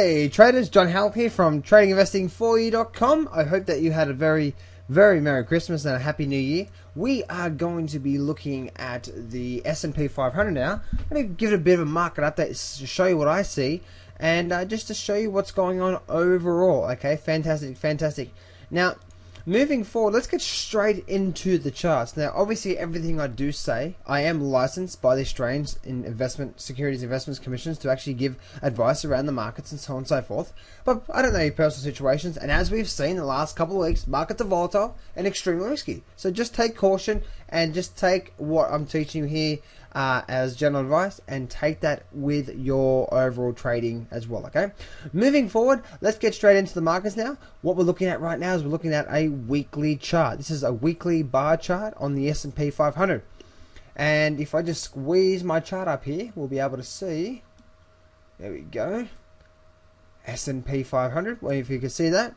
G'day traders, John Halp here from tradinginvesting4u.com. I hope that you had a very Merry Christmas and a Happy New Year. We are going to be looking at the S&P500 now. I'm going to give it a bit of a market update to show you what I see and just to show you what's going on overall. Okay, fantastic. Now, moving forward, let's get straight into the charts. Now, obviously, everything I do say, I am licensed by the Australian Securities Investments Commissions to actually give advice around the markets and so on and so forth. But I don't know your personal situations, and as we've seen the last couple of weeks, markets are volatile and extremely risky. So just take caution and just take what I'm teaching you here as general advice and take that with your overall trading as well. Okay, moving forward, let's get straight into the markets now. What we're looking at right now is we're looking at a weekly chart. This is a weekly bar chart on the S&P 500, and if I just squeeze my chart up here, we'll be able to see, there we go, S&P 500. Well, if you can see that,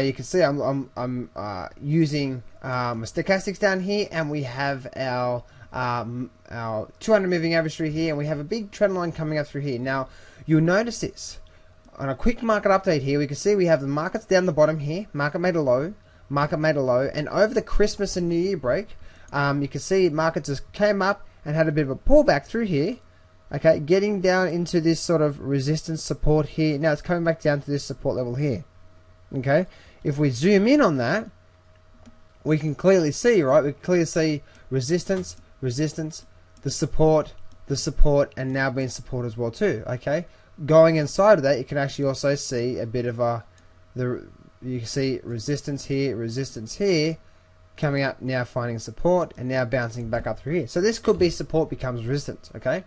you can see I'm using stochastics down here, and we have our 200 moving average through here, and we have a big trend line coming up through here. Now, you'll notice this on a quick market update here. We can see we have the markets down the bottom here. Market made a low, and over the Christmas and New Year break, you can see markets just came up and had a bit of a pullback through here. Okay, getting down into this sort of resistance support here. Now it's coming back down to this support level here. Okay, if we zoom in on that, we can clearly see, right? We can clearly see resistance, the support, and now being support as well too. Okay, going inside of that, you can actually also see a bit of you can see resistance here, coming up now, finding support, and now bouncing back up through here. So this could be support becomes resistance. Okay,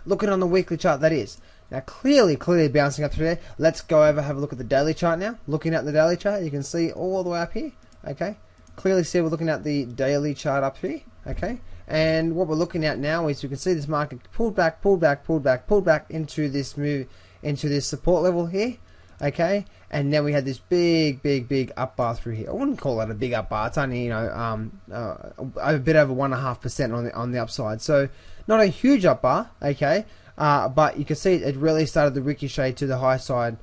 looking on the weekly chart, that is. Now clearly bouncing up through there. Let's go over, have a look at the daily chart now. Looking at the daily chart, you can see all the way up here. Okay, clearly see we're looking at the daily chart up here. Okay, and what we're looking at now is you can see this market pulled back into this move, into this support level here. Okay, and then we had this big up bar through here. I wouldn't call that a big up bar. It's only, you know, a bit over 1.5% on the upside. So not a huge up bar. Okay, but you can see it really started to ricochet to the high side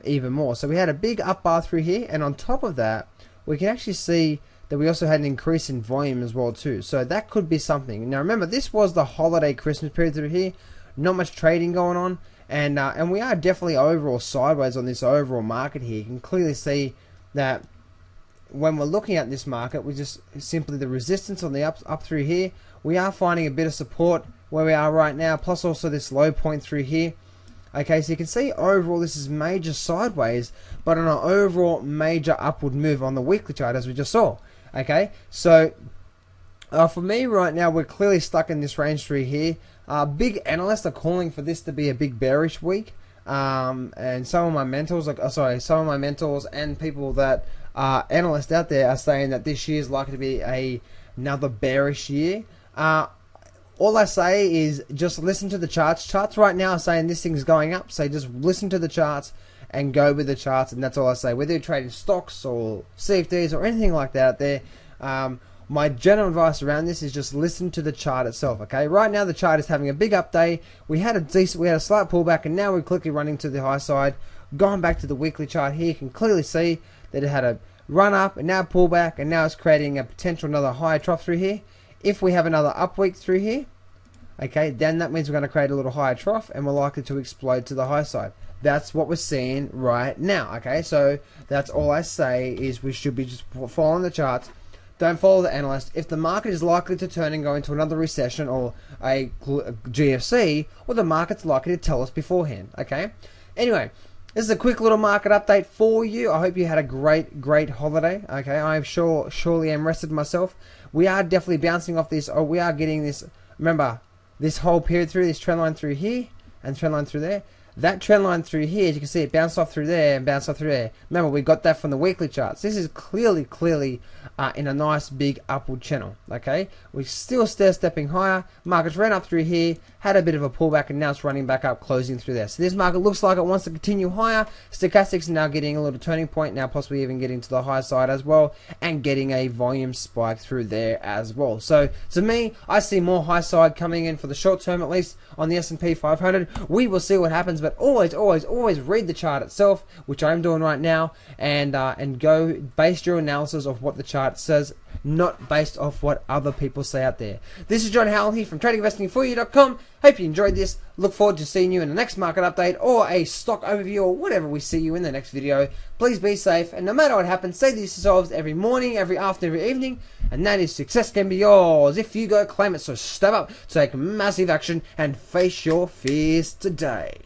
even more. So we had a big up bar through here, and on top of that, we can actually see that we also had an increase in volume as well too. So that could be something. Now remember, this was the holiday Christmas period through here. Not much trading going on, and we are definitely overall sideways on this overall market here. You can clearly see that when we're looking at this market, we just simply the resistance on the up through here. We are finding a bit of support where we are right now, plus also this low point through here. Okay, so you can see overall this is major sideways, but on an overall major upward move on the weekly chart as we just saw. Okay, so for me right now, we're clearly stuck in this range through here. Big analysts are calling for this to be a big bearish week, and some of my mentors, and people that are analysts out there are saying that this year is likely to be another bearish year. All I say is just listen to the charts. Charts right now are saying this thing's going up, so just listen to the charts and go with the charts, and that's all I say. Whether you're trading stocks or CFDs or anything like that out there, my general advice around this is just listen to the chart itself. Okay, right now the chart is having a big up day. We had a slight pullback, and now we're quickly running to the high side. Going back to the weekly chart here, you can clearly see that it had a run up and now pull back, and now it's creating a potential another higher trough through here. If we have another up week through here, okay, then that means we're going to create a little higher trough, and we're likely to explode to the high side. That's what we're seeing right now. Okay, so that's all I say is we should be just following the charts. Don't follow the analyst. If the market is likely to turn and go into another recession or a GFC, well, the market's likely to tell us beforehand. Okay. Anyway, this is a quick little market update for you. I hope you had a great holiday. Okay, I'm surely am rested myself. We are definitely bouncing off this. We are getting this. Remember, this whole period through this trend line through here and trend line through there. That trend line through here, as you can see, it bounced off through there and bounced off through there. Remember, we got that from the weekly charts. This is clearly in a nice big upward channel. Okay, we're still stepping higher. Markets ran up through here, had a bit of a pullback, and now it's running back up, closing through there. So this market looks like it wants to continue higher. Stochastics now getting a little turning point, now possibly even getting to the high side as well, and getting a volume spike through there as well. So to me, I see more high side coming in for the short term, at least on the S&P 500. We will see what happens, but always read the chart itself, which I'm doing right now, and go base your analysis of what the chart says, not based off what other people say out there. This is John Howell here from tradinginvestingforyou.com. Hope you enjoyed this. Look forward to seeing you in the next market update or a stock overview or whatever we see you in the next video. Please be safe, and no matter what happens, say this to yourselves every morning, every afternoon, every evening, and that is success can be yours if you go claim it. So step up, take massive action, and face your fears today.